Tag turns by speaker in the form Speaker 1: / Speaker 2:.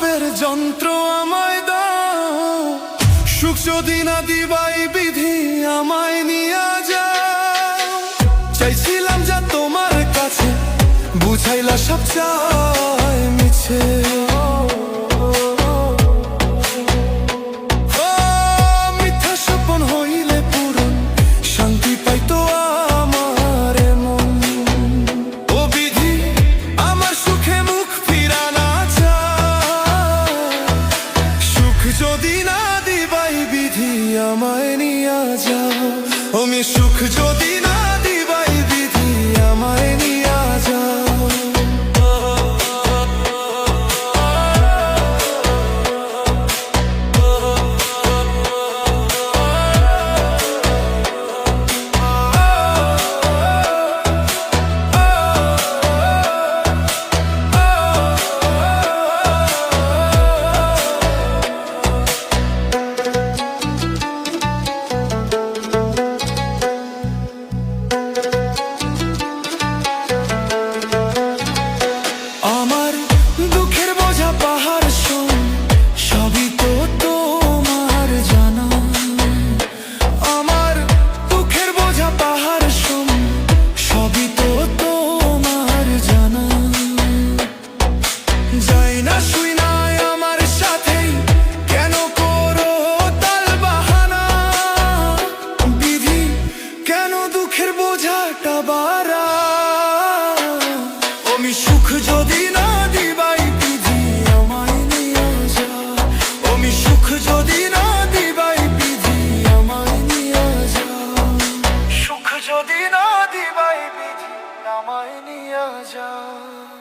Speaker 1: পাপের যন্ত্র আমায় দাও, সুখ যদি না দিবাই বিধি আমায় নিয়া যাও। চাইছিলাম যা তোমার কাছে, বুঝাইলা সব চাই মিছে। মিথ্যা স্বপন হইলে পূরণ, শান্তি পাইতো আমার মন। ও বিধি আমার সুখে মুখ ফিরানা চায়, সুখ যদি না দিবাই বিধি আমায় নিয়া যাও। আমি সুখ যদি না দিবাই বিধি আমায় নিয়া যাও। আমি সুখ যদি না দিবাই বিধি আমায় নিয়া যাও। আমি সুখ যদি না দিবাই বিধি আমায় নিয়া যাও। সুখ যদি না দিবাই বিধি আমায় নিয়া যাও।